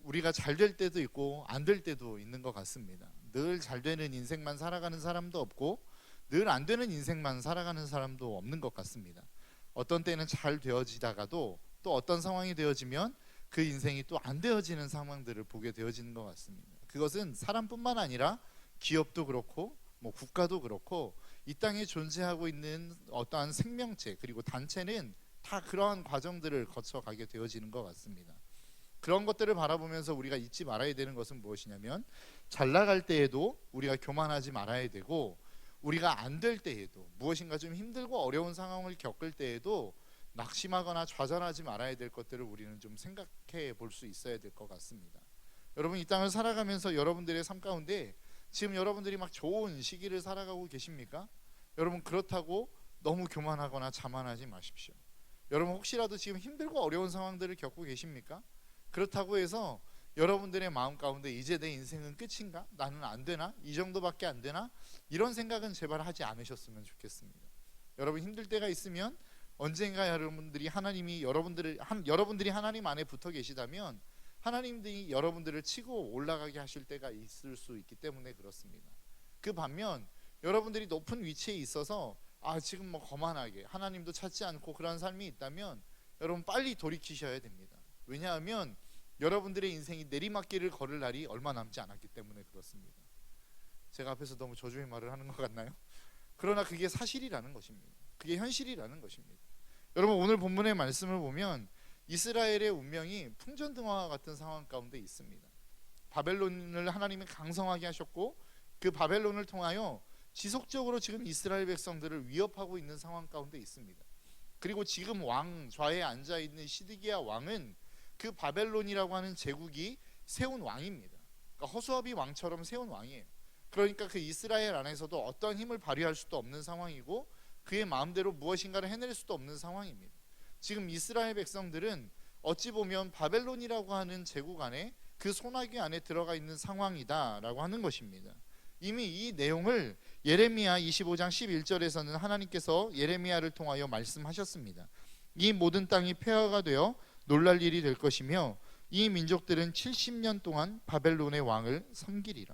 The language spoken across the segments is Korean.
우리가 잘 될 때도 있고 안 될 때도 있는 것 같습니다. 늘 잘 되는 인생만 살아가는 사람도 없고 늘 안 되는 인생만 살아가는 사람도 없는 것 같습니다. 어떤 때는 잘 되어지다가도 또 어떤 상황이 되어지면 그 인생이 또 안 되어지는 상황들을 보게 되어지는 것 같습니다. 그것은 사람뿐만 아니라 기업도 그렇고 국가도 그렇고 이 땅에 존재하고 있는 어떠한 생명체 그리고 단체는 다 그러한 과정들을 거쳐가게 되어지는 것 같습니다. 그런 것들을 바라보면서 우리가 잊지 말아야 되는 것은 무엇이냐면 잘 나갈 때에도 우리가 교만하지 말아야 되고 우리가 안 될 때에도 무엇인가 좀 힘들고 어려운 상황을 겪을 때에도 낙심하거나 좌절하지 말아야 될 것들을 우리는 좀 생각해 볼 수 있어야 될 것 같습니다. 여러분 이 땅을 살아가면서 여러분들의 삶 가운데 지금 여러분들이 막 좋은 시기를 살아가고 계십니까? 여러분 그렇다고 너무 교만하거나 자만하지 마십시오. 여러분 혹시라도 지금 힘들고 어려운 상황들을 겪고 계십니까? 그렇다고 해서 여러분들의 마음 가운데 이제 내 인생은 끝인가? 나는 안 되나? 이 정도밖에 안 되나? 이런 생각은 제발 하지 않으셨으면 좋겠습니다. 여러분 힘들 때가 있으면 언젠가 여러분들이 여러분들이 하나님 안에 붙어 계시다면 하나님들이 여러분들을 치고 올라가게 하실 때가 있을 수 있기 때문에 그렇습니다. 그 반면 여러분들이 높은 위치에 있어서 지금 거만하게 하나님도 찾지 않고 그런 삶이 있다면 여러분 빨리 돌이키셔야 됩니다. 왜냐하면 여러분들의 인생이 내리막길을 걸을 날이 얼마 남지 않았기 때문에 그렇습니다. 제가 앞에서 너무 저주의 말을 하는 것 같나요? 그러나 그게 사실이라는 것입니다. 그게 현실이라는 것입니다. 여러분 오늘 본문의 말씀을 보면 이스라엘의 운명이 풍전등화와 같은 상황 가운데 있습니다. 바벨론을 하나님이 강성하게 하셨고 그 바벨론을 통하여 지속적으로 지금 이스라엘 백성들을 위협하고 있는 상황 가운데 있습니다. 그리고 지금 좌에 앉아있는 시드기야 왕은 그 바벨론이라고 하는 제국이 세운 왕입니다. 그러니까 허수아비 왕처럼 세운 왕이에요. 그러니까 그 이스라엘 안에서도 어떤 힘을 발휘할 수도 없는 상황이고 그의 마음대로 무엇인가를 해낼 수도 없는 상황입니다. 지금 이스라엘 백성들은 어찌 보면 바벨론이라고 하는 제국 안에 그 소나기 안에 들어가 있는 상황이다라고 하는 것입니다. 이미 이 내용을 예레미야 25장 11절에서는 하나님께서 예레미야를 통하여 말씀하셨습니다. 이 모든 땅이 폐허가 되어 놀랄 일이 될 것이며 이 민족들은 70년 동안 바벨론의 왕을 섬기리라.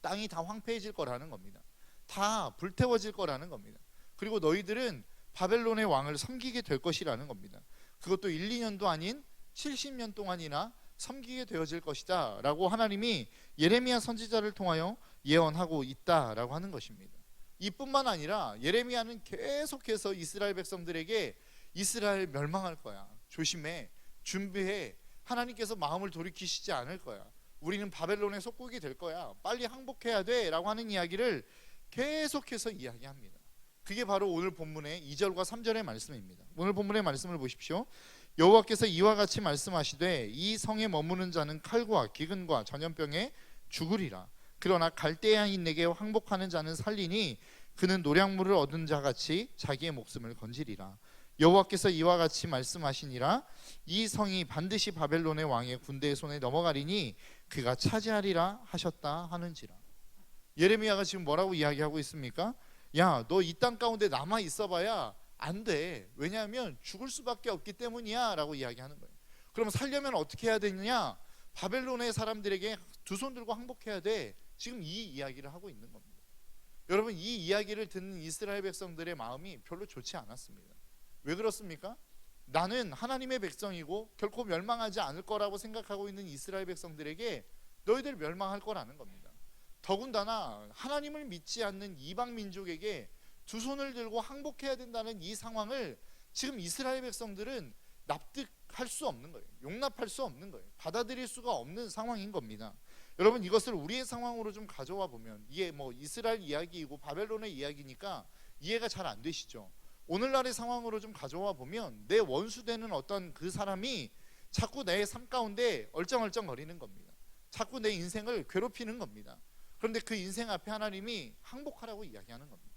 땅이 다 황폐해질 거라는 겁니다. 다 불태워질 거라는 겁니다. 그리고 너희들은 바벨론의 왕을 섬기게 될 것이라는 겁니다. 그것도 1, 2년도 아닌 70년 동안이나 섬기게 되어질 것이다 라고 하나님이 예레미야 선지자를 통하여 예언하고 있다라고 하는 것입니다. 이뿐만 아니라 예레미야는 계속해서 이스라엘 백성들에게 이스라엘 멸망할 거야, 조심해, 준비해, 하나님께서 마음을 돌이키시지 않을 거야, 우리는 바벨론의 속국이 될 거야, 빨리 항복해야 돼 라고 하는 이야기를 계속해서 이야기합니다. 그게 바로 오늘 본문의 2절과 3절의 말씀입니다. 오늘 본문의 말씀을 보십시오. 여호와께서 이와 같이 말씀하시되 이 성에 머무는 자는 칼과 기근과 전염병에 죽으리라. 그러나 갈대아인에게 항복하는 자는 살리니 그는 노량물을 얻은 자같이 자기의 목숨을 건지리라. 여호와께서 이와 같이 말씀하시니라. 이 성이 반드시 바벨론의 왕의 군대의 손에 넘어가리니 그가 차지하리라 하셨다 하는지라. 예레미야가 지금 뭐라고 이야기하고 있습니까? 야, 너 이 땅 가운데 남아 있어봐야 안 돼. 왜냐하면 죽을 수밖에 없기 때문이야 라고 이야기하는 거예요. 그럼 살려면 어떻게 해야 되느냐? 바벨론의 사람들에게 두 손 들고 항복해야 돼. 지금 이 이야기를 하고 있는 겁니다. 여러분 이 이야기를 듣는 이스라엘 백성들의 마음이 별로 좋지 않았습니다. 왜 그렇습니까? 나는 하나님의 백성이고 결코 멸망하지 않을 거라고 생각하고 있는 이스라엘 백성들에게 너희들 멸망할 거라는 겁니다. 더군다나 하나님을 믿지 않는 이방 민족에게 두 손을 들고 항복해야 된다는 이 상황을 지금 이스라엘 백성들은 납득할 수 없는 거예요. 용납할 수 없는 거예요. 받아들일 수가 없는 상황인 겁니다. 여러분 이것을 우리의 상황으로 좀 가져와 보면 이게 이스라엘 이야기이고 바벨론의 이야기니까 이해가 잘 안 되시죠? 오늘날의 상황으로 좀 가져와 보면 내 원수되는 어떤 그 사람이 자꾸 내 삶 가운데 얼쩡얼쩡 거리는 겁니다. 자꾸 내 인생을 괴롭히는 겁니다. 그런데 그 인생 앞에 하나님이 항복하라고 이야기하는 겁니다.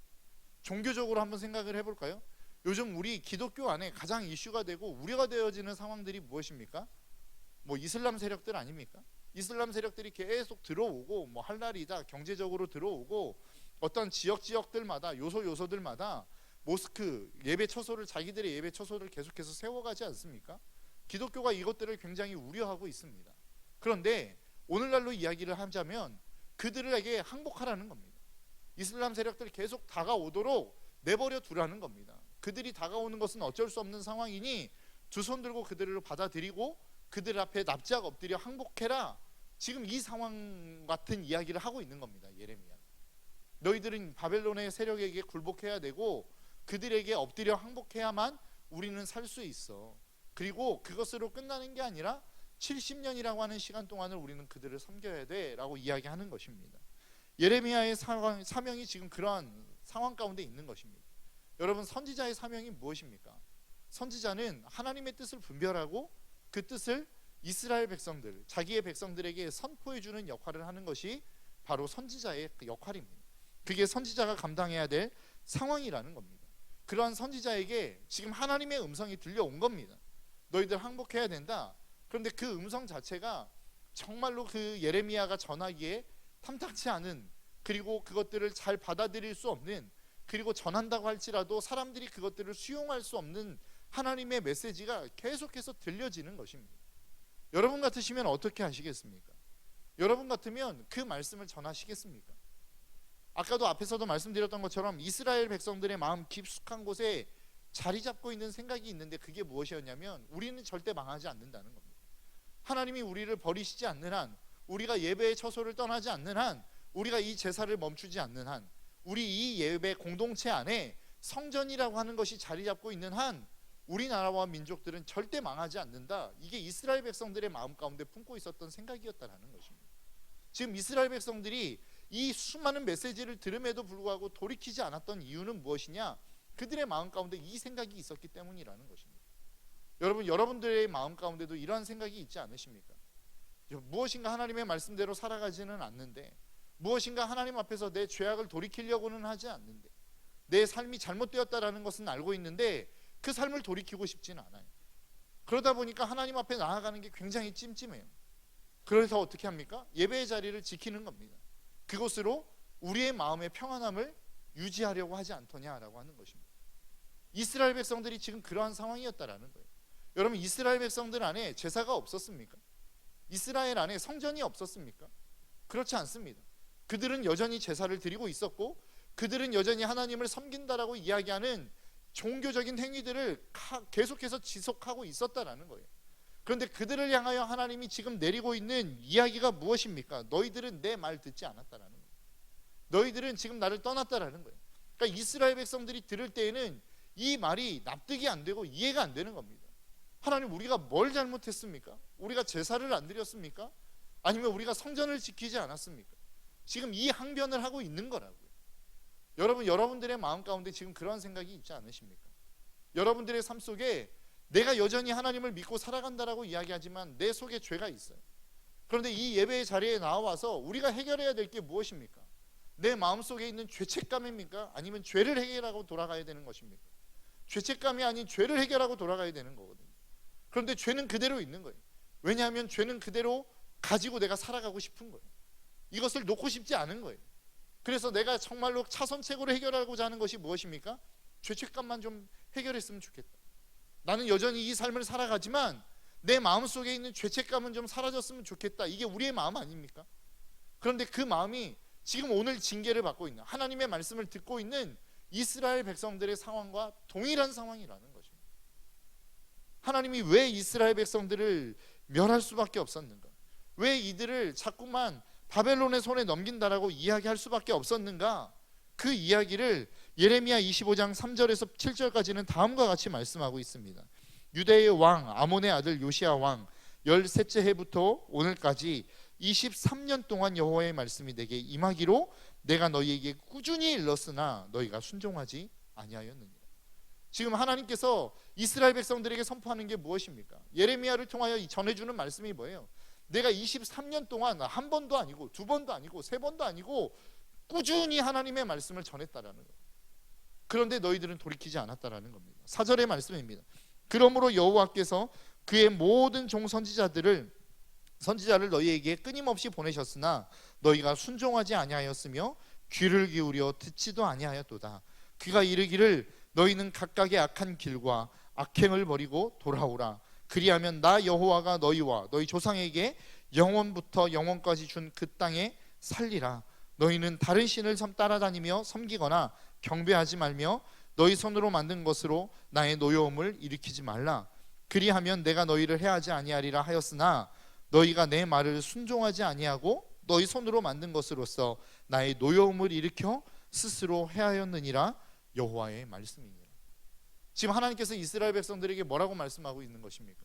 종교적으로 한번 생각을 해볼까요? 요즘 우리 기독교 안에 가장 이슈가 되고 우려가 되어지는 상황들이 무엇입니까? 이슬람 세력들 아닙니까? 이슬람 세력들이 계속 들어오고 할 날이다 경제적으로 들어오고 어떤 지역들마다 요소들마다 모스크 예배 처소를 자기들의 예배 처소를 계속해서 세워가지 않습니까? 기독교가 이것들을 굉장히 우려하고 있습니다. 그런데 오늘날로 이야기를 하자면 그들에게 항복하라는 겁니다. 이슬람 세력들이 계속 다가오도록 내버려 두라는 겁니다. 그들이 다가오는 것은 어쩔 수 없는 상황이니 두 손 들고 그들을 받아들이고 그들 앞에 납작 엎드려 항복해라. 지금 이 상황 같은 이야기를 하고 있는 겁니다. 예레미야. 너희들은 바벨론의 세력에게 굴복해야 되고 그들에게 엎드려 항복해야만 우리는 살 수 있어. 그리고 그것으로 끝나는 게 아니라 70년이라고 하는 시간 동안을 우리는 그들을 섬겨야 돼 라고 이야기하는 것입니다. 예레미야의 사명이 지금 그러한 상황 가운데 있는 것입니다. 여러분, 선지자의 사명이 무엇입니까? 선지자는 하나님의 뜻을 분별하고 그 뜻을 이스라엘 백성들, 자기의 백성들에게 선포해 주는 역할을 하는 것이 바로 선지자의 역할입니다. 그게 선지자가 감당해야 될 상황이라는 겁니다. 그러한 선지자에게 지금 하나님의 음성이 들려온 겁니다. 너희들 항복해야 된다. 그런데 그 음성 자체가 정말로 그 예레미야가 전하기에 탐탁치 않은, 그리고 그것들을 잘 받아들일 수 없는, 그리고 전한다고 할지라도 사람들이 그것들을 수용할 수 없는 하나님의 메시지가 계속해서 들려지는 것입니다. 여러분 같으시면 어떻게 하시겠습니까? 여러분 같으면 그 말씀을 전하시겠습니까? 아까도 앞에서도 말씀드렸던 것처럼 이스라엘 백성들의 마음 깊숙한 곳에 자리 잡고 있는 생각이 있는데, 그게 무엇이었냐면 우리는 절대 망하지 않는다는 겁니다. 하나님이 우리를 버리시지 않는 한, 우리가 예배의 처소를 떠나지 않는 한, 우리가 이 제사를 멈추지 않는 한, 우리 이 예배 공동체 안에 성전이라고 하는 것이 자리 잡고 있는 한 우리나라와 민족들은 절대 망하지 않는다. 이게 이스라엘 백성들의 마음 가운데 품고 있었던 생각이었다는 것입니다. 지금 이스라엘 백성들이 이 수많은 메시지를 들음에도 불구하고 돌이키지 않았던 이유는 무엇이냐? 그들의 마음 가운데 이 생각이 있었기 때문이라는 것입니다. 여러분, 여러분들의 마음 가운데도 이러한 생각이 있지 않으십니까? 무엇인가 하나님의 말씀대로 살아가지는 않는데, 무엇인가 하나님 앞에서 내 죄악을 돌이키려고는 하지 않는데, 내 삶이 잘못되었다라는 것은 알고 있는데 그 삶을 돌이키고 싶지는 않아요. 그러다 보니까 하나님 앞에 나아가는 게 굉장히 찜찜해요. 그래서 어떻게 합니까? 예배의 자리를 지키는 겁니다. 그것으로 우리의 마음의 평안함을 유지하려고 하지 않더냐라고 하는 것입니다. 이스라엘 백성들이 지금 그러한 상황이었다라는 거예요. 여러분, 이스라엘 백성들 안에 제사가 없었습니까? 이스라엘 안에 성전이 없었습니까? 그렇지 않습니다. 그들은 여전히 제사를 드리고 있었고, 그들은 여전히 하나님을 섬긴다라고 이야기하는 종교적인 행위들을 계속해서 지속하고 있었다라는 거예요. 그런데 그들을 향하여 하나님이 지금 내리고 있는 이야기가 무엇입니까? 너희들은 내 말 듣지 않았다라는 거예요. 너희들은 지금 나를 떠났다라는 거예요. 그러니까 이스라엘 백성들이 들을 때에는 이 말이 납득이 안 되고 이해가 안 되는 겁니다. 하나님, 우리가 뭘 잘못했습니까? 우리가 제사를 안 드렸습니까? 아니면 우리가 성전을 지키지 않았습니까? 지금 이 항변을 하고 있는 거라고요. 여러분, 여러분들의 마음 가운데 지금 그런 생각이 있지 않으십니까? 여러분들의 삶 속에 내가 여전히 하나님을 믿고 살아간다라고 이야기하지만 내 속에 죄가 있어요. 그런데 이 예배의 자리에 나와서 우리가 해결해야 될 게 무엇입니까? 내 마음속에 있는 죄책감입니까? 아니면 죄를 해결하고 돌아가야 되는 것입니까? 죄책감이 아닌 죄를 해결하고 돌아가야 되는 거거든요. 그런데 죄는 그대로 있는 거예요. 왜냐하면 죄는 그대로 가지고 내가 살아가고 싶은 거예요. 이것을 놓고 싶지 않은 거예요. 그래서 내가 정말로 차선책으로 해결하고자 하는 것이 무엇입니까? 죄책감만 좀 해결했으면 좋겠다. 나는 여전히 이 삶을 살아가지만 내 마음속에 있는 죄책감은 좀 사라졌으면 좋겠다. 이게 우리의 마음 아닙니까? 그런데 그 마음이 지금 오늘 징계를 받고 있는, 하나님의 말씀을 듣고 있는 이스라엘 백성들의 상황과 동일한 상황이라는 것입니다. 하나님이 왜 이스라엘 백성들을 멸할 수밖에 없었는가? 왜 이들을 자꾸만 바벨론의 손에 넘긴다라고 이야기할 수밖에 없었는가? 그 이야기를 예레미야 25장 3절에서 7절까지는 다음과 같이 말씀하고 있습니다. 유대의 왕 아몬의 아들 요시야 왕 13째 해부터 오늘까지 23년 동안 여호와의 말씀이 내게 임하기로 내가 너희에게 꾸준히 일렀으나 너희가 순종하지 아니하였느니라. 지금 하나님께서 이스라엘 백성들에게 선포하는 게 무엇입니까? 예레미야를 통하여 전해주는 말씀이 뭐예요? 내가 23년 동안 한 번도 아니고 두 번도 아니고 세 번도 아니고 꾸준히 하나님의 말씀을 전했다라는 거예요. 그런데 너희들은 돌이키지 않았다라는 겁니다. 4절의 말씀입니다. 그러므로 여호와께서 그의 모든 종 선지자를 너희에게 끊임없이 보내셨으나 너희가 순종하지 아니하였으며 귀를 기울여 듣지도 아니하였도다. 그가 이르기를 너희는 각각의 악한 길과 악행을 버리고 돌아오라. 그리하면 나 여호와가 너희와 너희 조상에게 영원부터 영원까지 준 그 땅에 살리라. 너희는 다른 신을 따라다니며 섬기거나 경배하지 말며 너희 손으로 만든 것으로 나의 노여움을 일으키지 말라. 그리하면 내가 너희를 해하지 아니하리라 하였으나 너희가 내 말을 순종하지 아니하고 너희 손으로 만든 것으로서 나의 노여움을 일으켜 스스로 해하였느니라. 여호와의 말씀이니라. 지금 하나님께서 이스라엘 백성들에게 뭐라고 말씀하고 있는 것입니까?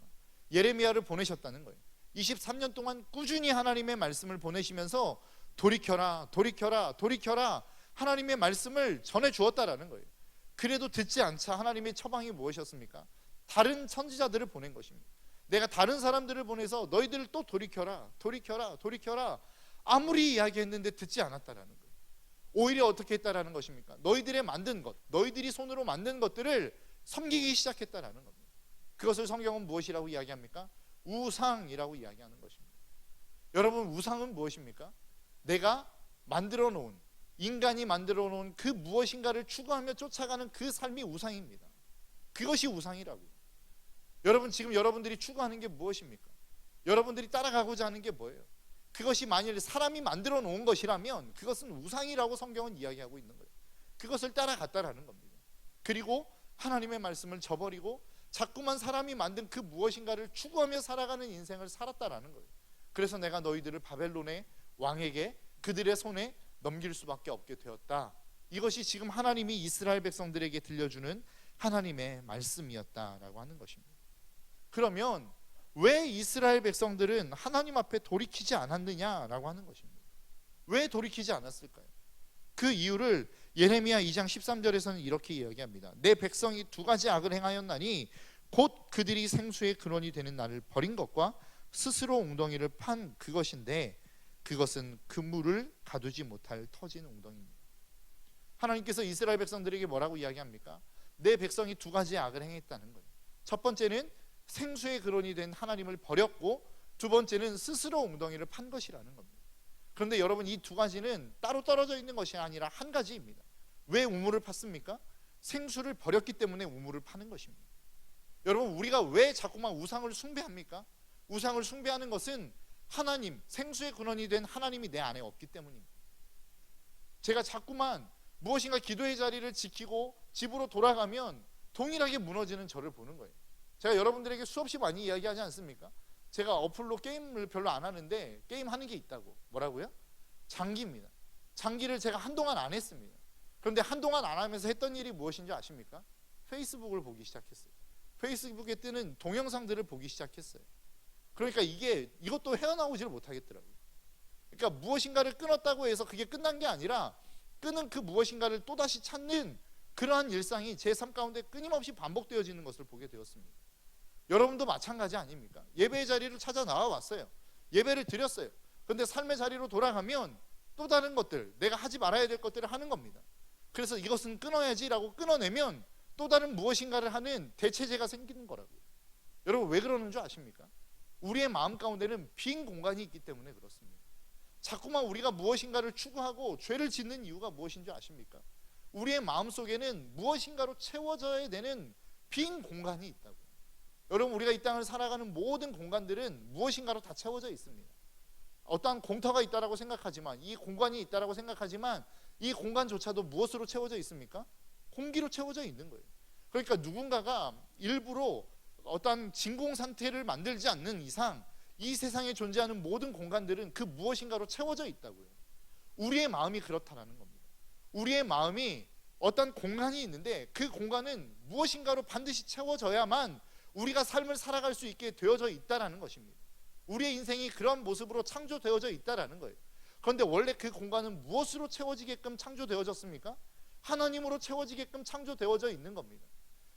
예레미야를 보내셨다는 거예요. 23년 동안 꾸준히 하나님의 말씀을 보내시면서 돌이켜라 돌이켜라 돌이켜라 하나님의 말씀을 전해 주었다라는 거예요. 그래도 듣지 않자 하나님의 처방이 무엇이었습니까? 다른 선지자들을 보낸 것입니다. 내가 다른 사람들을 보내서 너희들 또 돌이켜라 돌이켜라 돌이켜라 아무리 이야기했는데 듣지 않았다라는 거예요. 오히려 어떻게 했다라는 것입니까? 너희들의 만든 것, 너희들이 손으로 만든 것들을 섬기기 시작했다라는 겁니다. 그것을 성경은 무엇이라고 이야기합니까? 우상이라고 이야기하는 것입니다. 여러분, 우상은 무엇입니까? 내가 만들어 놓은, 인간이 만들어 놓은 그 무엇인가를 추구하며 쫓아가는 그 삶이 우상입니다. 그것이 우상이라고요. 여러분, 지금 여러분들이 추구하는 게 무엇입니까? 여러분들이 따라가고자 하는 게 뭐예요? 그것이 만일 사람이 만들어 놓은 것이라면 그것은 우상이라고 성경은 이야기하고 있는 거예요. 그것을 따라갔다라는 겁니다. 그리고 하나님의 말씀을 저버리고 자꾸만 사람이 만든 그 무엇인가를 추구하며 살아가는 인생을 살았다라는 거예요. 그래서 내가 너희들을 바벨론의 왕에게 그들의 손에 넘길 수밖에 없게 되었다. 이것이 지금 하나님이 이스라엘 백성들에게 들려주는 하나님의 말씀이었다라고 하는 것입니다. 그러면 왜 이스라엘 백성들은 하나님 앞에 돌이키지 않았느냐라고 하는 것입니다. 왜 돌이키지 않았을까요? 그 이유를 예레미야 2장 13절에서는 이렇게 이야기합니다. 내 백성이 두 가지 악을 행하였나니 곧 그들이 생수의 근원이 되는 나를 버린 것과 스스로 웅덩이를 판 그것인데 그것은 그 물을 가두지 못할 터진 웅덩이입니다. 하나님께서 이스라엘 백성들에게 뭐라고 이야기합니까? 내 백성이 두 가지 악을 행했다는 거예요. 첫 번째는 생수의 근원이 된 하나님을 버렸고, 두 번째는 스스로 웅덩이를 판 것이라는 겁니다. 그런데 여러분, 이 두 가지는 따로 떨어져 있는 것이 아니라 한 가지입니다. 왜 우물을 팠습니까? 생수를 버렸기 때문에 우물을 파는 것입니다. 여러분, 우리가 왜 자꾸만 우상을 숭배합니까? 우상을 숭배하는 것은 하나님, 생수의 근원이 된 하나님이 내 안에 없기 때문입니다. 제가 자꾸만 무엇인가 기도의 자리를 지키고 집으로 돌아가면 동일하게 무너지는 저를 보는 거예요. 제가 여러분들에게 수없이 많이 이야기하지 않습니까? 제가 어플로 게임을 별로 안 하는데 게임하는 게 있다고. 뭐라고요? 장기입니다. 장기를 제가 한동안 안 했습니다. 그런데 한동안 안 하면서 했던 일이 무엇인지 아십니까? 페이스북을 보기 시작했어요. 페이스북에 뜨는 동영상들을 보기 시작했어요. 그러니까 이것도 헤어나오지를 못하겠더라고요. 그러니까 무엇인가를 끊었다고 해서 그게 끝난 게 아니라 끊은 그 무엇인가를 또다시 찾는 그러한 일상이 제 삶 가운데 끊임없이 반복되어지는 것을 보게 되었습니다. 여러분도 마찬가지 아닙니까? 예배의 자리를 찾아 나와왔어요. 예배를 드렸어요. 그런데 삶의 자리로 돌아가면 또 다른 것들, 내가 하지 말아야 될 것들을 하는 겁니다. 그래서 이것은 끊어야지라고 끊어내면 또 다른 무엇인가를 하는 대체제가 생기는 거라고요. 여러분, 왜 그러는 줄 아십니까? 우리의 마음 가운데는 빈 공간이 있기 때문에 그렇습니다. 자꾸만 우리가 무엇인가를 추구하고 죄를 짓는 이유가 무엇인 줄 아십니까? 우리의 마음 속에는 무엇인가로 채워져야 되는 빈 공간이 있다고요. 여러분, 우리가 이 땅을 살아가는 모든 공간들은 무엇인가로 다 채워져 있습니다. 어떠한 공터가 있다라고 생각하지만, 이 공간이 있다라고 생각하지만 이 공간조차도 무엇으로 채워져 있습니까? 공기로 채워져 있는 거예요. 그러니까 누군가가 일부러 어떠한 진공 상태를 만들지 않는 이상 이 세상에 존재하는 모든 공간들은 그 무엇인가로 채워져 있다고요. 우리의 마음이 그렇다라는 겁니다. 우리의 마음이 어떤 공간이 있는데 그 공간은 무엇인가로 반드시 채워져야만 우리가 삶을 살아갈 수 있게 되어져 있다라는 것입니다. 우리의 인생이 그런 모습으로 창조되어져 있다라는 거예요. 그런데 원래 그 공간은 무엇으로 채워지게끔 창조되어졌습니까? 하나님으로 채워지게끔 창조되어져 있는 겁니다.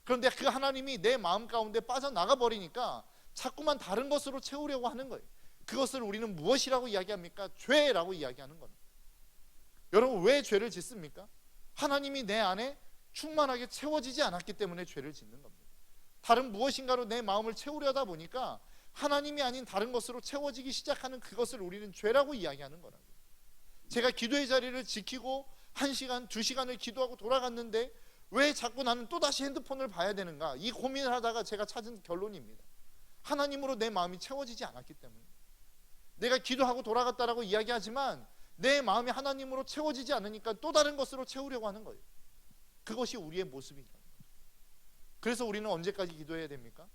그런데 그 하나님이 내 마음 가운데 빠져나가 버리니까 자꾸만 다른 것으로 채우려고 하는 거예요. 그것을 우리는 무엇이라고 이야기합니까? 죄라고 이야기하는 겁니다. 여러분, 왜 죄를 짓습니까? 하나님이 내 안에 충만하게 채워지지 않았기 때문에 죄를 짓는 겁니다. 다른 무엇인가로 내 마음을 채우려다 보니까 하나님이 아닌 다른 것으로 채워지기 시작하는 그것을 우리는 죄라고 이야기하는 거라고요. 제가 기도의 자리를 지키고 1시간, 2시간을 기도하고 돌아갔는데 왜 자꾸 나는 또다시 핸드폰을 봐야 되는가? 이 고민을 하다가 제가 찾은 결론입니다. 하나님으로 내 마음이 채워지지 않았기 때문에. 내가 기도하고 돌아갔다라고 이야기하지만 내 마음이 하나님으로 채워지지 않으니까 또 다른 것으로 채우려고 하는 거예요. 그것이 우리의 모습이다. 그래서 우리는 언제까지 기도해야 됩니까?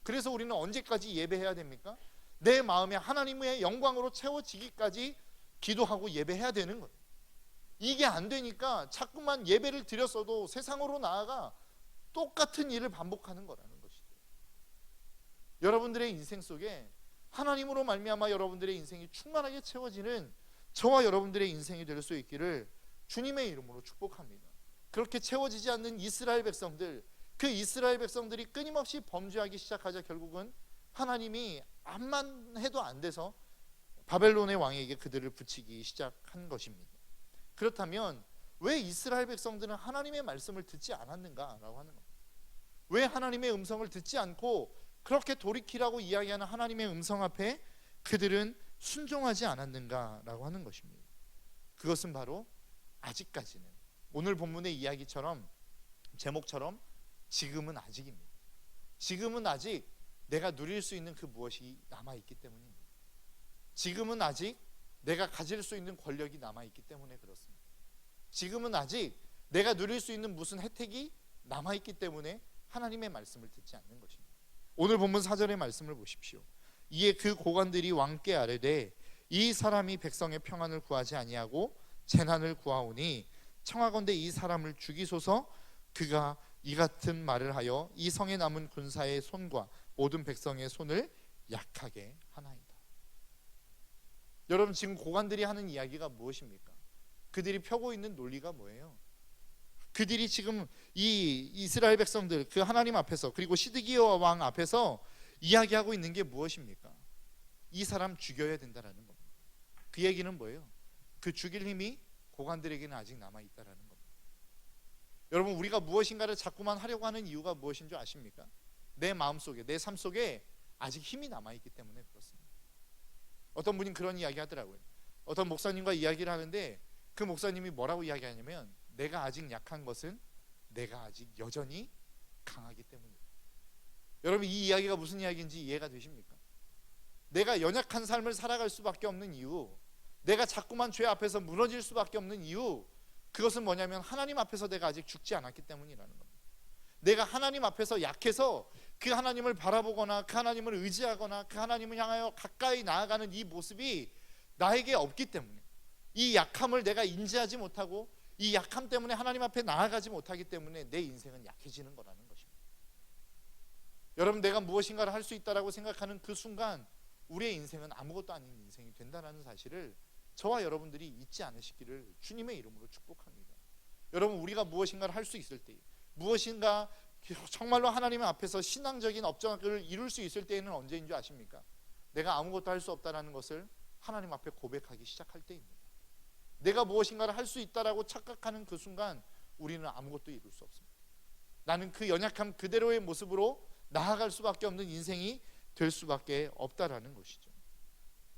그래서 우리는 언제까지 예배해야 됩니까? 내 마음이 하나님의 영광으로 채워지기까지 기도하고 예배해야 되는 거예요. 이게 안 되니까 자꾸만 예배를 드렸어도 세상으로 나아가 똑같은 일을 반복하는 거라는 것이죠. 여러분들의 인생 속에 하나님으로 말미암아 여러분들의 인생이 충만하게 채워지는 저와 여러분들의 인생이 될 수 있기를 주님의 이름으로 축복합니다. 그렇게 채워지지 않는 이스라엘 백성들, 그 이스라엘 백성들이 끊임없이 범죄하기 시작하자 결국은 하나님이 암만 해도 안 돼서 바벨론의 왕에게 그들을 붙이기 시작한 것입니다. 그렇다면 왜 이스라엘 백성들은 하나님의 말씀을 듣지 않았는가라고 하는 겁니다. 왜 하나님의 음성을 듣지 않고 그렇게 돌이키라고 이야기하는 하나님의 음성 앞에 그들은 순종하지 않았는가라고 하는 것입니다. 그것은 바로 아직까지는 오늘 본문의 이야기처럼 제목처럼 지금은 아직입니다. 지금은 아직 내가 누릴 수 있는 그 무엇이 남아있기 때문입니다. 지금은 아직 내가 가질 수 있는 권력이 남아있기 때문에 그렇습니다. 지금은 아직 내가 누릴 수 있는 무슨 혜택이 남아있기 때문에 하나님의 말씀을 듣지 않는 것입니다. 오늘 본문 4절의 말씀을 보십시오. 이에 그 고관들이 왕께 아뢰되 이 사람이 백성의 평안을 구하지 아니하고 재난을 구하오니 청하건대 이 사람을 죽이소서. 그가 이 같은 말을 하여 이 성에 남은 군사의 손과 모든 백성의 손을 약하게 하나이다. 여러분, 지금 고관들이 하는 이야기가 무엇입니까? 그들이 펴고 있는 논리가 뭐예요? 그들이 지금 이 이스라엘 백성들, 그 하나님 앞에서, 그리고 시드기야 왕 앞에서 이야기하고 있는 게 무엇입니까? 이 사람 죽여야 된다라는 겁니다. 그 얘기는 뭐예요? 그 죽일 힘이 고관들에게는 아직 남아있다라는 겁니다. 여러분, 우리가 무엇인가를 자꾸만 하려고 하는 이유가 무엇인 줄 아십니까? 내 마음속에, 내 삶 속에 아직 힘이 남아있기 때문에 그렇습니다. 어떤 분이 그런 이야기 하더라고요. 어떤 목사님과 이야기를 하는데 그 목사님이 뭐라고 이야기하냐면, 내가 아직 약한 것은 내가 아직 여전히 강하기 때문이다. 여러분, 이 이야기가 무슨 이야기인지 이해가 되십니까? 내가 연약한 삶을 살아갈 수밖에 없는 이유, 내가 자꾸만 죄 앞에서 무너질 수밖에 없는 이유, 그것은 뭐냐면 하나님 앞에서 내가 아직 죽지 않았기 때문이라는 겁니다. 내가 하나님 앞에서 약해서 그 하나님을 바라보거나 그 하나님을 의지하거나 그 하나님을 향하여 가까이 나아가는 이 모습이 나에게 없기 때문에, 이 약함을 내가 인지하지 못하고 이 약함 때문에 하나님 앞에 나아가지 못하기 때문에 내 인생은 약해지는 거라는 것입니다. 여러분, 내가 무엇인가를 할 수 있다라고 생각하는 그 순간 우리의 인생은 아무것도 아닌 인생이 된다는 사실을 저와 여러분들이 잊지 않으시기를 주님의 이름으로 축복합니다. 여러분, 우리가 무엇인가를 할 수 있을 때, 무엇인가 정말로 하나님 앞에서 신앙적인 업적을 이룰 수 있을 때에는 언제인 줄 아십니까? 내가 아무것도 할 수 없다는 것을 하나님 앞에 고백하기 시작할 때입니다. 내가 무엇인가를 할 수 있다라고 착각하는 그 순간 우리는 아무것도 이룰 수 없습니다. 나는 그 연약함 그대로의 모습으로 나아갈 수밖에 없는 인생이 될 수밖에 없다라는 것이죠.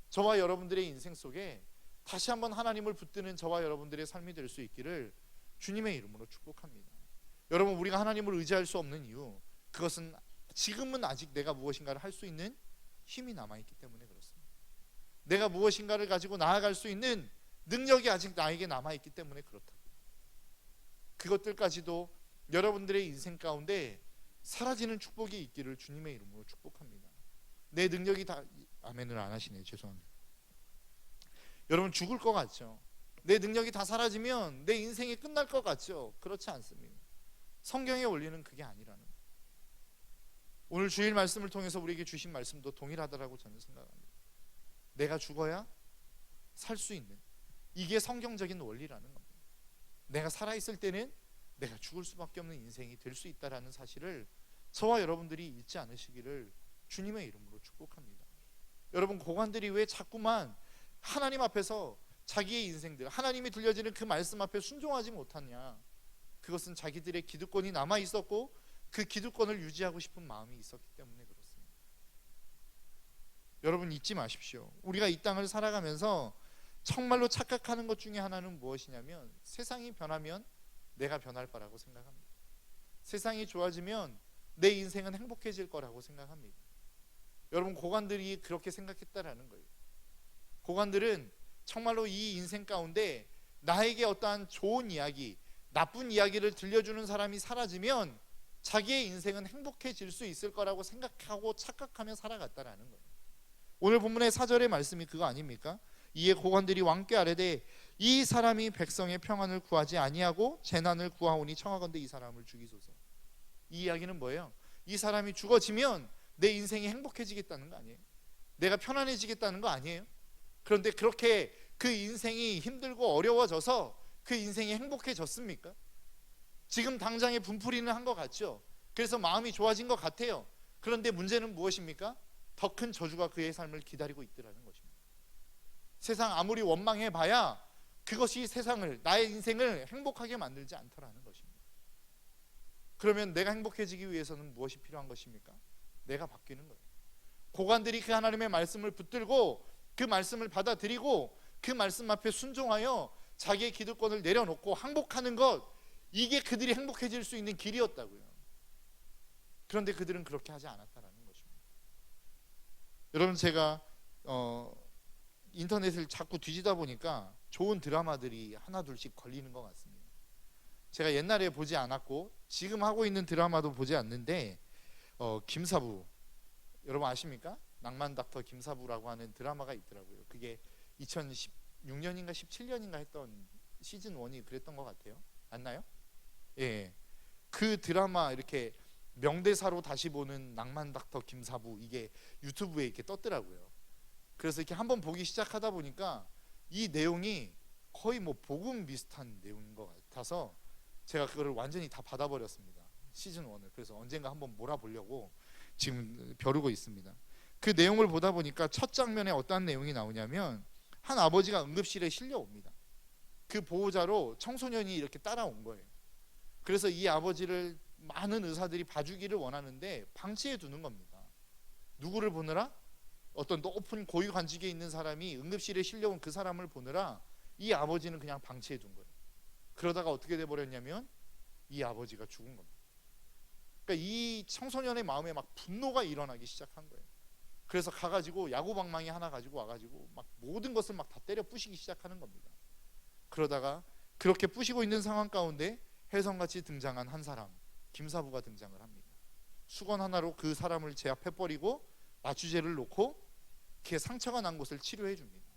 저와 여러분들의 인생 속에 다시 한번 하나님을 붙드는 저와 여러분들의 삶이 될 수 있기를 주님의 이름으로 축복합니다. 여러분, 우리가 하나님을 의지할 수 없는 이유, 그것은 지금은 아직 내가 무엇인가를 할 수 있는 힘이 남아있기 때문에 그렇습니다. 내가 무엇인가를 가지고 나아갈 수 있는 능력이 아직 나에게 남아있기 때문에 그렇다고. 그것들까지도 여러분들의 인생 가운데 사라지는 축복이 있기를 주님의 이름으로 축복합니다. 내 능력이 다, 아멘을 안 하시네요. 죄송합니다. 여러분, 죽을 것 같죠? 내 능력이 다 사라지면 내 인생이 끝날 것 같죠? 그렇지 않습니다. 성경의 원리는 그게 아니라는 거예요. 오늘 주일 말씀을 통해서 우리에게 주신 말씀도 동일하다라고 저는 생각합니다. 내가 죽어야 살 수 있는, 이게 성경적인 원리라는 겁니다. 내가 살아있을 때는 내가 죽을 수밖에 없는 인생이 될 수 있다는 사실을 저와 여러분들이 잊지 않으시기를 주님의 이름으로 축복합니다. 여러분, 고관들이 왜 자꾸만 하나님 앞에서 자기의 인생들, 하나님이 들려지는 그 말씀 앞에 순종하지 못하냐? 그것은 자기들의 기득권이 남아 있었고 그 기득권을 유지하고 싶은 마음이 있었기 때문에 그렇습니다. 여러분, 잊지 마십시오. 우리가 이 땅을 살아가면서 정말로 착각하는 것 중에 하나는 무엇이냐면, 세상이 변하면 내가 변할 거라고 생각합니다. 세상이 좋아지면 내 인생은 행복해질 거라고 생각합니다. 여러분, 고관들이 그렇게 생각했다라는 거예요. 고관들은 정말로 이 인생 가운데 나에게 어떠한 좋은 이야기, 나쁜 이야기를 들려주는 사람이 사라지면 자기의 인생은 행복해질 수 있을 거라고 생각하고 착각하며 살아갔다라는 거예요. 오늘 본문의 4절의 말씀이 그거 아닙니까? 이에 고관들이 왕께 아뢰되 이 사람이 백성의 평안을 구하지 아니하고 재난을 구하오니 청하건대 이 사람을 죽이소서. 이 이야기는 뭐예요? 이 사람이 죽어지면 내 인생이 행복해지겠다는 거 아니에요? 내가 편안해지겠다는 거 아니에요? 그런데 그렇게 그 인생이 힘들고 어려워져서 그 인생이 행복해졌습니까? 지금 당장에 분풀이는 한 것 같죠? 그래서 마음이 좋아진 것 같아요. 그런데 문제는 무엇입니까? 더 큰 저주가 그의 삶을 기다리고 있더라는 것입니다. 세상 아무리 원망해봐야 그것이 세상을, 나의 인생을 행복하게 만들지 않더라는 것입니다. 그러면 내가 행복해지기 위해서는 무엇이 필요한 것입니까? 내가 바뀌는 거예요. 고관들이 그 하나님의 말씀을 붙들고 그 말씀을 받아들이고 그 말씀 앞에 순종하여 자기의 기득권을 내려놓고 항복하는 것, 이게 그들이 행복해질 수 있는 길이었다고요. 그런데 그들은 그렇게 하지 않았다라는 것입니다. 여러분, 제가 인터넷을 자꾸 뒤지다 보니까 좋은 드라마들이 하나 둘씩 걸리는 것 같습니다. 제가 옛날에 보지 않았고 지금 하고 있는 드라마도 보지 않는데 김사부, 여러분 아십니까? 낭만 닥터 김사부라고 하는 드라마가 있더라고요. 그게 2016년인가 17년인가 했던 시즌 1이 그랬던 것 같아요. 맞나요? 예, 그 드라마 이렇게 명대사로 다시 보는 낭만 닥터 김사부, 이게 유튜브에 이렇게 떴더라고요. 그래서 이렇게 한번 보기 시작하다 보니까 이 내용이 거의 뭐 복음 비슷한 내용인 것 같아서 제가 그거를 완전히 다 받아버렸습니다. 시즌 1을. 그래서 언젠가 한번 몰아보려고 지금 벼르고 있습니다. 그 내용을 보다 보니까 첫 장면에 어떠한 내용이 나오냐면 한 아버지가 응급실에 실려옵니다. 그 보호자로 청소년이 이렇게 따라온 거예요. 그래서 이 아버지를 많은 의사들이 봐주기를 원하는데 방치해 두는 겁니다. 누구를 보느라? 어떤 높은 고위 관직에 있는 사람이 응급실에 실려온 그 사람을 보느라 이 아버지는 그냥 방치해 둔 거예요. 그러다가 어떻게 돼버렸냐면 이 아버지가 죽은 겁니다. 그러니까 이 청소년의 마음에 막 분노가 일어나기 시작한 거예요. 그래서 가가지고 야구방망이 하나 가지고 와가지고 막 모든 것을 막 다 때려 부시기 시작하는 겁니다. 그러다가 그렇게 부시고 있는 상황 가운데 혜성같이 등장한 한 사람, 김사부가 등장을 합니다. 수건 하나로 그 사람을 제압해버리고 마취제를 놓고 이렇게 상처가 난 곳을 치료해 줍니다.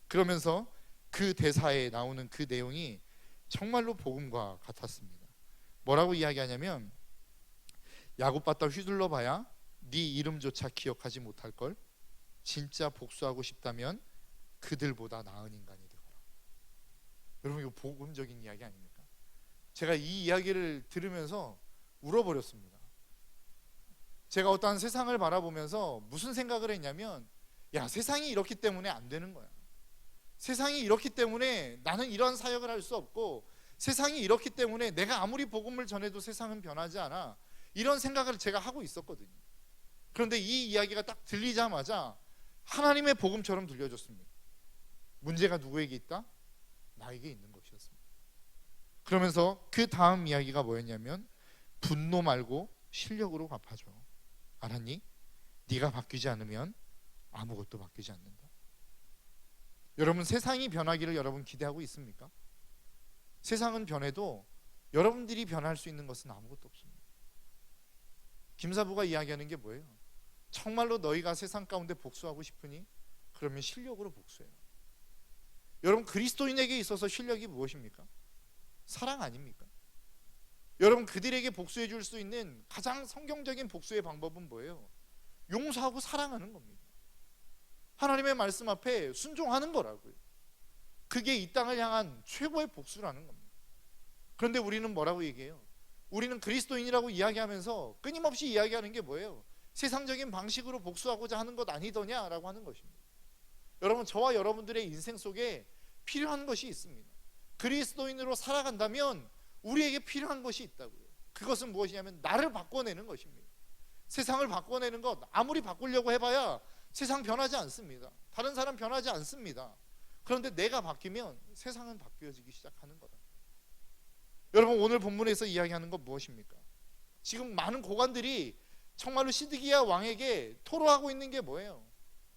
그러면서 그 대사에 나오는 그 내용이 정말로 복음과 같았습니다. 뭐라고 이야기하냐면 야구바닥 휘둘러 봐야 네 이름조차 기억하지 못할걸. 진짜 복수하고 싶다면 그들보다 나은 인간이 되거라. 여러분, 이거 복음적인 이야기 아닙니까? 제가 이 이야기를 들으면서 울어버렸습니다. 제가 어떠한 세상을 바라보면서 무슨 생각을 했냐면, 야, 세상이 이렇기 때문에 안 되는 거야. 세상이 이렇기 때문에 나는 이런 사역을 할 수 없고, 세상이 이렇기 때문에 내가 아무리 복음을 전해도 세상은 변하지 않아. 이런 생각을 제가 하고 있었거든요. 그런데 이 이야기가 딱 들리자마자 하나님의 복음처럼 들려줬습니다. 문제가 누구에게 있다? 나에게 있는 것이었습니다. 그러면서 그 다음 이야기가 뭐였냐면 분노 말고 실력으로 갚아줘. 알았니? 네가 바뀌지 않으면 아무것도 바뀌지 않는다. 여러분, 세상이 변하기를 여러분 기대하고 있습니까? 세상은 변해도 여러분들이 변할 수 있는 것은 아무것도 없습니다. 김사부가 이야기하는 게 뭐예요? 정말로 너희가 세상 가운데 복수하고 싶으니 그러면 실력으로 복수해요. 여러분, 그리스도인에게 있어서 실력이 무엇입니까? 사랑 아닙니까? 여러분, 그들에게 복수해 줄 수 있는 가장 성경적인 복수의 방법은 뭐예요? 용서하고 사랑하는 겁니다. 하나님의 말씀 앞에 순종하는 거라고요. 그게 이 땅을 향한 최고의 복수라는 겁니다. 그런데 우리는 뭐라고 얘기해요? 우리는 그리스도인이라고 이야기하면서 끊임없이 이야기하는 게 뭐예요? 세상적인 방식으로 복수하고자 하는 것 아니더냐라고 하는 것입니다. 여러분, 저와 여러분들의 인생 속에 필요한 것이 있습니다. 그리스도인으로 살아간다면 우리에게 필요한 것이 있다고요. 그것은 무엇이냐면 나를 바꿔내는 것입니다. 세상을 바꿔내는 것, 아무리 바꾸려고 해봐야 세상 변하지 않습니다. 다른 사람 변하지 않습니다. 그런데 내가 바뀌면 세상은 바뀌어지기 시작하는 거다. 여러분, 오늘 본문에서 이야기하는 건 무엇입니까? 지금 많은 고관들이 정말로 시드기야 왕에게 토로하고 있는 게 뭐예요?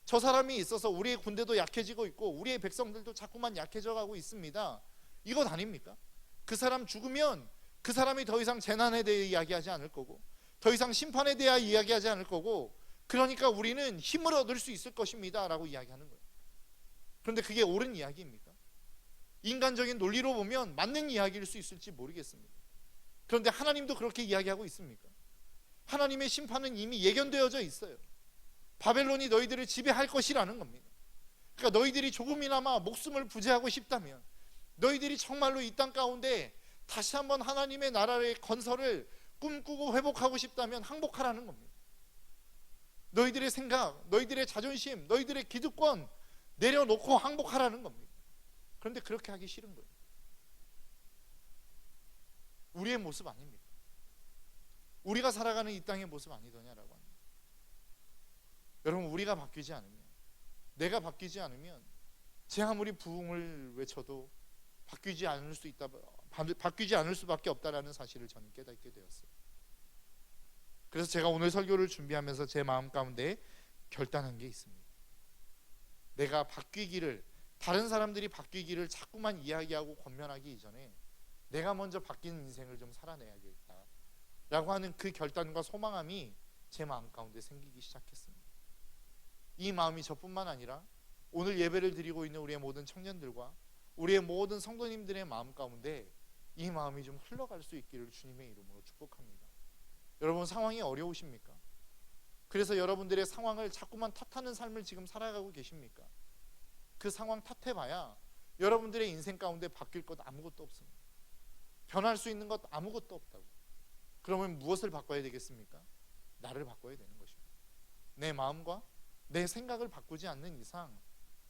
저 사람이 있어서 우리의 군대도 약해지고 있고 우리의 백성들도 자꾸만 약해져 가고 있습니다. 이것 아닙니까? 그 사람 죽으면 그 사람이 더 이상 재난에 대해 이야기하지 않을 거고 더 이상 심판에 대해 이야기하지 않을 거고, 그러니까 우리는 힘을 얻을 수 있을 것입니다 라고 이야기하는 거예요. 그런데 그게 옳은 이야기입니까? 인간적인 논리로 보면 맞는 이야기일 수 있을지 모르겠습니다. 그런데 하나님도 그렇게 이야기하고 있습니까? 하나님의 심판은 이미 예견되어져 있어요. 바벨론이 너희들을 지배할 것이라는 겁니다. 그러니까 너희들이 조금이나마 목숨을 부지하고 싶다면, 너희들이 정말로 이 땅 가운데 다시 한번 하나님의 나라의 건설을 꿈꾸고 회복하고 싶다면 항복하라는 겁니다. 너희들의 생각, 너희들의 자존심, 너희들의 기득권 내려놓고 항복하라는 겁니다. 그런데 그렇게 하기 싫은 거예요. 우리의 모습 아닙니까? 우리가 살아가는 이 땅의 모습 아니더냐라고 합니다. 여러분, 우리가 바뀌지 않으면, 내가 바뀌지 않으면 제 아무리 부흥을 외쳐도 바뀌지 않을 수밖에 없다라는 사실을 저는 깨닫게 되었어요. 그래서 제가 오늘 설교를 준비하면서 제 마음 가운데 결단한 게 있습니다. 내가 바뀌기를, 다른 사람들이 바뀌기를 자꾸만 이야기하고 권면하기 이전에 내가 먼저 바뀌는 인생을 좀 살아내야겠다 라고 하는 그 결단과 소망함이 제 마음 가운데 생기기 시작했습니다. 이 마음이 저뿐만 아니라 오늘 예배를 드리고 있는 우리의 모든 청년들과 우리의 모든 성도님들의 마음 가운데 이 마음이 좀 흘러갈 수 있기를 주님의 이름으로 축복합니다. 여러분, 상황이 어려우십니까? 그래서 여러분들의 상황을 자꾸만 탓하는 삶을 지금 살아가고 계십니까? 그 상황 탓해봐야 여러분들의 인생 가운데 바뀔 것 아무것도 없습니다. 변할 수 있는 것 아무것도 없다고. 그러면 무엇을 바꿔야 되겠습니까? 나를 바꿔야 되는 것입니다. 내 마음과 내 생각을 바꾸지 않는 이상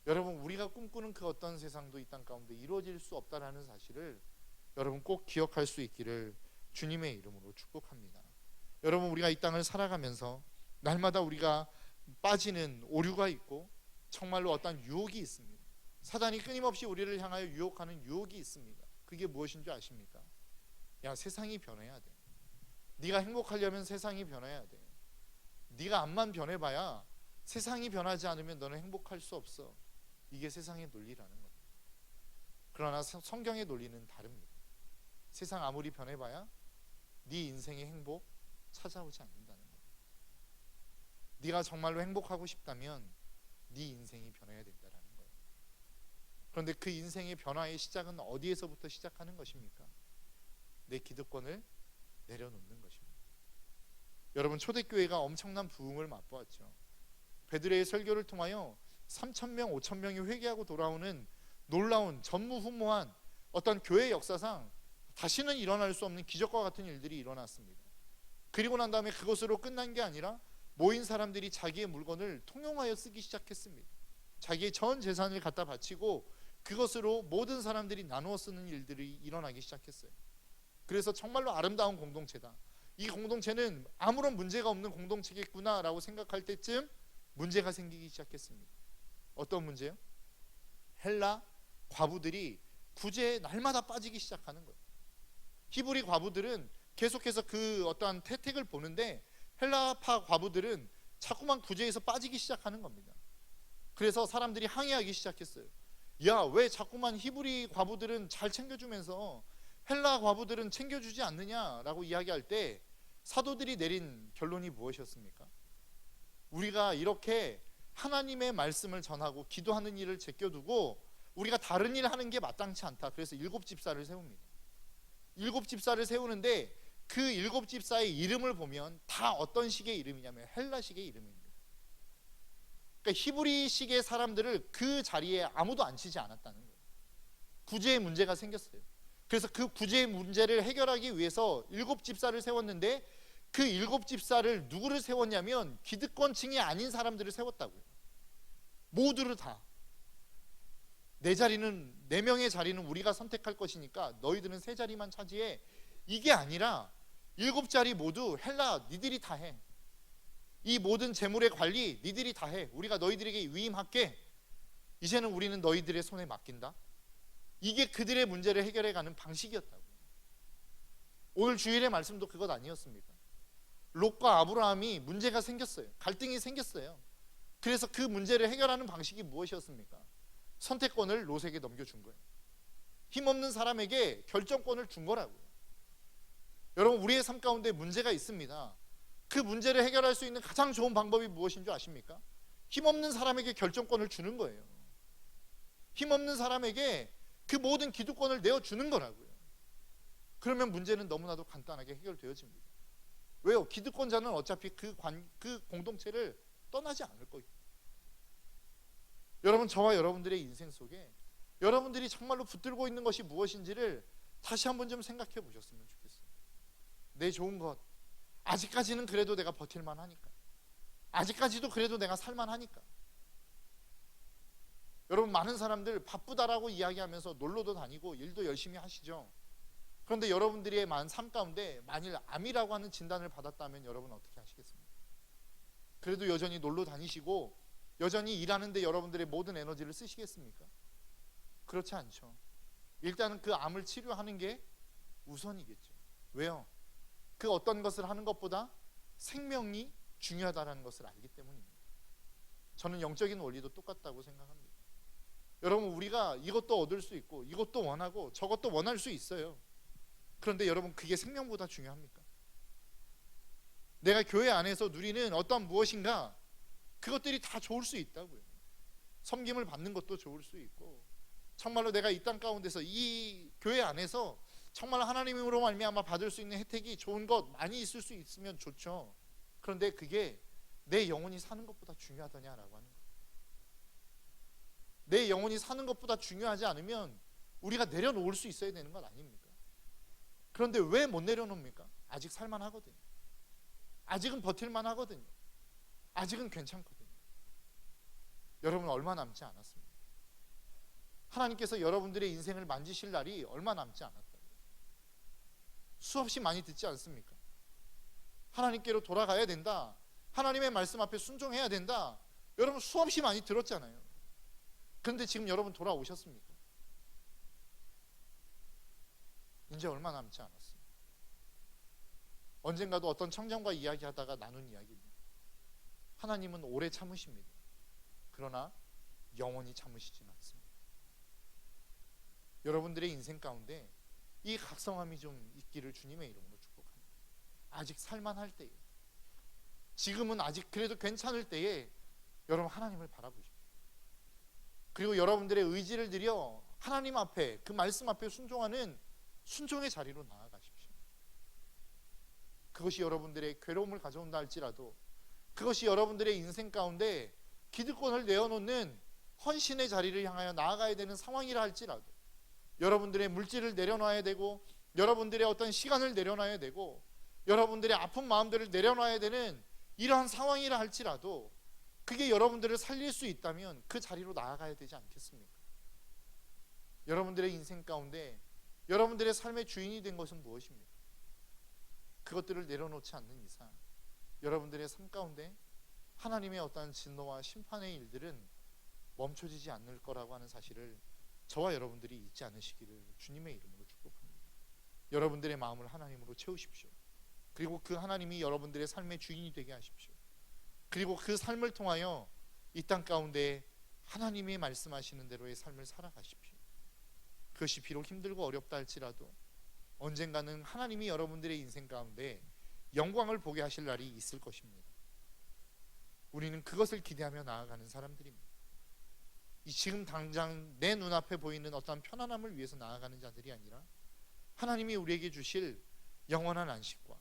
여러분, 우리가 꿈꾸는 그 어떤 세상도 이 땅 가운데 이루어질 수 없다라는 사실을 여러분 꼭 기억할 수 있기를 주님의 이름으로 축복합니다. 여러분, 우리가 이 땅을 살아가면서 날마다 우리가 빠지는 오류가 있고 정말로 어떤 유혹이 있습니다. 사단이 끊임없이 우리를 향하여 유혹하는 유혹이 있습니다. 그게 무엇인 줄 아십니까? 야, 세상이 변해야 돼. 네가 행복하려면 세상이 변해야 돼. 네가 앞만 변해봐야 세상이 변하지 않으면 너는 행복할 수 없어. 이게 세상의 논리라는 겁니다. 그러나 성경의 논리는 다릅니다. 세상 아무리 변해봐야 네 인생의 행복 찾아오지 않는다는 겁니다. 네가 정말로 행복하고 싶다면 네 인생이 변해야 된다는 거예요. 그런데 그 인생의 변화의 시작은 어디에서부터 시작하는 것입니까? 내 기득권을 내려놓는 것입니다. 여러분, 초대교회가 엄청난 부흥을 맛보았죠. 베드레의 설교를 통하여 3,000명, 5,000명이 회개하고 돌아오는 놀라운 전무후무한 어떤 교회 역사상 다시는 일어날 수 없는 기적과 같은 일들이 일어났습니다. 그리고 난 다음에 그것으로 끝난 게 아니라 모인 사람들이 자기의 물건을 통용하여 쓰기 시작했습니다. 자기의 전 재산을 갖다 바치고 그것으로 모든 사람들이 나누어 쓰는 일들이 일어나기 시작했어요. 그래서 정말로 아름다운 공동체다, 이 공동체는 아무런 문제가 없는 공동체겠구나라고 생각할 때쯤 문제가 생기기 시작했습니다. 어떤 문제요? 헬라 과부들이 구제에 날마다 빠지기 시작하는 거예요. 히브리 과부들은 계속해서 그 어떠한 혜택을 보는데 헬라파 과부들은 자꾸만 구제에서 빠지기 시작하는 겁니다. 그래서 사람들이 항의하기 시작했어요. 야, 왜 자꾸만 히브리 과부들은 잘 챙겨주면서 헬라 과부들은 챙겨주지 않느냐라고 이야기할 때 사도들이 내린 결론이 무엇이었습니까? 우리가 이렇게 하나님의 말씀을 전하고 기도하는 일을 제껴두고 우리가 다른 일을 하는 게 마땅치 않다. 그래서 7집사를 세웁니다. 7집사를 세우는데 그 7집사의 이름을 보면 다 어떤 식의 이름이냐면 헬라식의 이름입니다. 그러니까 히브리식의 사람들을 그 자리에 아무도 앉히지 않았다는 거예요. 구제의 문제가 생겼어요. 그래서 그 구제의 문제를 해결하기 위해서 7집사를 세웠는데 그 7집사를 누구를 세웠냐면 기득권층이 아닌 사람들을 세웠다고요. 모두를 다. 내 자리는, 4명의 자리는 우리가 선택할 것이니까 너희들은 3자리만 차지해. 이게 아니라 7자리 모두 헬라 니들이 다 해. 이 모든 재물의 관리 니들이 다 해. 우리가 너희들에게 위임할게. 이제는 우리는 너희들의 손에 맡긴다. 이게 그들의 문제를 해결해가는 방식이었다고. 오늘 주일의 말씀도 그것 아니었습니까? 롯과 아브라함이 문제가 생겼어요. 갈등이 생겼어요. 그래서 그 문제를 해결하는 방식이 무엇이었습니까? 선택권을 롯에게 넘겨준 거예요. 힘없는 사람에게 결정권을 준 거라고요. 여러분, 우리의 삶 가운데 문제가 있습니다. 그 문제를 해결할 수 있는 가장 좋은 방법이 무엇인 줄 아십니까? 힘없는 사람에게 결정권을 주는 거예요. 힘없는 사람에게 그 모든 기득권을 내어주는 거라고요. 그러면 문제는 너무나도 간단하게 해결되어집니다. 왜요? 기득권자는 어차피 그 공동체를 떠나지 않을 거예요. 여러분, 저와 여러분들의 인생 속에 여러분들이 정말로 붙들고 있는 것이 무엇인지를 다시 한번 좀 생각해 보셨으면 좋겠어요. 내 좋은 것, 아직까지는 그래도 내가 버틸만 하니까, 아직까지도 그래도 내가 살만하니까. 여러분, 많은 사람들 바쁘다라고 이야기하면서 놀러도 다니고 일도 열심히 하시죠. 그런데 여러분들의 삶 가운데 만일 암이라고 하는 진단을 받았다면 여러분 어떻게 하시겠습니까? 그래도 여전히 놀러 다니시고 여전히 일하는데 여러분들의 모든 에너지를 쓰시겠습니까? 그렇지 않죠. 일단은 그 암을 치료하는 게 우선이겠죠. 왜요? 그 어떤 것을 하는 것보다 생명이 중요하다는 것을 알기 때문입니다. 저는 영적인 원리도 똑같다고 생각합니다. 여러분, 우리가 이것도 얻을 수 있고 이것도 원하고 저것도 원할 수 있어요. 그런데 여러분, 그게 생명보다 중요합니까? 내가 교회 안에서 누리는 어떤 무엇인가, 그것들이 다 좋을 수 있다고요. 섬김을 받는 것도 좋을 수 있고, 정말로 내가 이 땅 가운데서 이 교회 안에서 정말 하나님으로 말미암아 받을 수 있는 혜택이 좋은 것 많이 있을 수 있으면 좋죠. 그런데 그게 내 영혼이 사는 것보다 중요하다냐라고 하는 거예요. 내 영혼이 사는 것보다 중요하지 않으면 우리가 내려놓을 수 있어야 되는 것 아닙니까? 그런데 왜 못 내려놓습니까? 아직 살만하거든요. 아직은 버틸만 하거든요. 아직은 괜찮거든요. 여러분, 얼마 남지 않았습니다. 하나님께서 여러분들의 인생을 만지실 날이 얼마 남지 않았다고요. 수없이 많이 듣지 않습니까? 하나님께로 돌아가야 된다, 하나님의 말씀 앞에 순종해야 된다, 여러분 수없이 많이 들었잖아요. 그런데 지금 여러분 돌아오셨습니까? 이제 얼마 남지 않았어요. 언젠가도 어떤 청년과 이야기하다가 나눈 이야기입니다. 하나님은 오래 참으십니다. 그러나 영원히 참으시지는 않습니다. 여러분들의 인생 가운데 이 각성함이 좀 있기를 주님의 이름으로 축복합니다. 아직 살만할 때에, 지금은 아직 그래도 괜찮을 때에 여러분 하나님을 바라보십시오. 그리고 여러분들의 의지를 들여 하나님 앞에, 그 말씀 앞에 순종하는 순종의 자리로 나아가십시오. 그것이 여러분들의 괴로움을 가져온다 할지라도, 그것이 여러분들의 인생 가운데 기득권을 내어놓는 헌신의 자리를 향하여 나아가야 되는 상황이라 할지라도, 여러분들의 물질을 내려놔야 되고, 여러분들의 어떤 시간을 내려놔야 되고, 여러분들의 아픈 마음들을 내려놔야 되는 이러한 상황이라 할지라도, 그게 여러분들을 살릴 수 있다면 그 자리로 나아가야 되지 않겠습니까? 여러분들의 인생 가운데 여러분들의 삶의 주인이 된 것은 무엇입니까? 그것들을 내려놓지 않는 이상 여러분들의 삶 가운데 하나님의 어떠한 진노와 심판의 일들은 멈춰지지 않을 거라고 하는 사실을 저와 여러분들이 잊지 않으시기를 주님의 이름으로 축복합니다. 여러분들의 마음을 하나님으로 채우십시오. 그리고 그 하나님이 여러분들의 삶의 주인이 되게 하십시오. 그리고 그 삶을 통하여 이 땅 가운데 하나님이 말씀하시는 대로의 삶을 살아가십시오. 그것이 비록 힘들고 어렵다 할지라도 언젠가는 하나님이 여러분들의 인생 가운데 영광을 보게 하실 날이 있을 것입니다. 우리는 그것을 기대하며 나아가는 사람들입니다. 이 지금 당장 내 눈앞에 보이는 어떤 편안함을 위해서 나아가는 자들이 아니라, 하나님이 우리에게 주실 영원한 안식과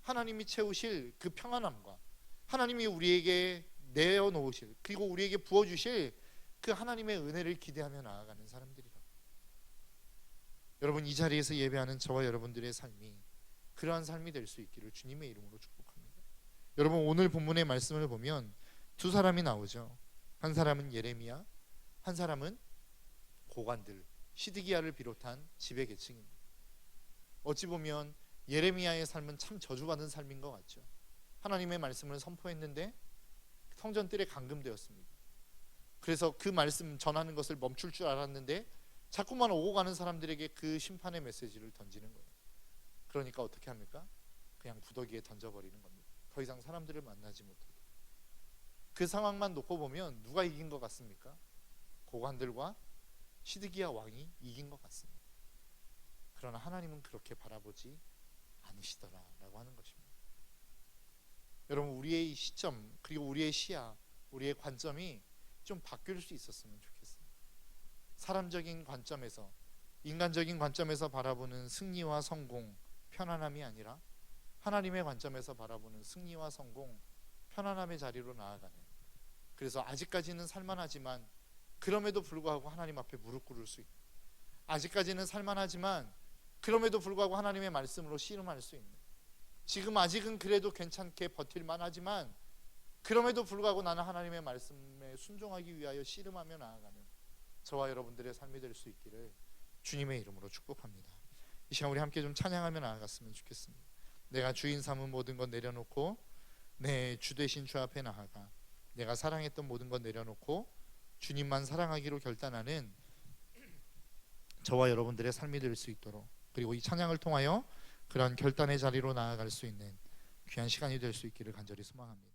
하나님이 채우실 그 평안함과 하나님이 우리에게 내어놓으실, 그리고 우리에게 부어주실 그 하나님의 은혜를 기대하며 나아가는 사람들이라고. 여러분, 이 자리에서 예배하는 저와 여러분들의 삶이 그러한 삶이 될 수 있기를 주님의 이름으로 축복합니다. 여러분, 오늘 본문의 말씀을 보면 두 사람이 나오죠. 한 사람은 예레미야, 한 사람은 고관들, 시드기야를 비롯한 지배 계층입니다. 어찌 보면 예레미야의 삶은 참 저주받은 삶인 것 같죠. 하나님의 말씀을 선포했는데 성전뜰에 감금되었습니다. 그래서 그 말씀 전하는 것을 멈출 줄 알았는데 자꾸만 오고 가는 사람들에게 그 심판의 메시지를 던지는 거예요. 그러니까 어떻게 합니까? 그냥 구더기에 던져버리는 겁니다. 더 이상 사람들을 만나지 못하게. 그 상황만 놓고 보면 누가 이긴 것 같습니까? 고관들과 시드기야 왕이 이긴 것 같습니다. 그러나 하나님은 그렇게 바라보지 않으시더라라고 하는 것입니다. 여러분, 우리의 시점 그리고 우리의 시야, 우리의 관점이 좀 바뀔 수 있었으면 좋겠어요. 사람적인 관점에서, 인간적인 관점에서 바라보는 승리와 성공, 편안함이 아니라 하나님의 관점에서 바라보는 승리와 성공, 편안함의 자리로 나아가는, 그래서 아직까지는 살만하지만 그럼에도 불구하고 하나님 앞에 무릎 꿇을 수 있는, 아직까지는 살만하지만 그럼에도 불구하고 하나님의 말씀으로 씨름할 수 있는, 지금 아직은 그래도 괜찮게 버틸만 하지만 그럼에도 불구하고 나는 하나님의 말씀에 순종하기 위하여 씨름하며 나아가는 저와 여러분들의 삶이 될 수 있기를 주님의 이름으로 축복합니다. 이 시간 우리 함께 좀 찬양하며 나아갔으면 좋겠습니다. 내가 주인 삼은 모든 것 내려놓고 내 주 되신 주 앞에 나아가 내가 사랑했던 모든 것 내려놓고 주님만 사랑하기로 결단하는 저와 여러분들의 삶이 될 수 있도록, 그리고 이 찬양을 통하여 그런 결단의 자리로 나아갈 수 있는 귀한 시간이 될 수 있기를 간절히 소망합니다.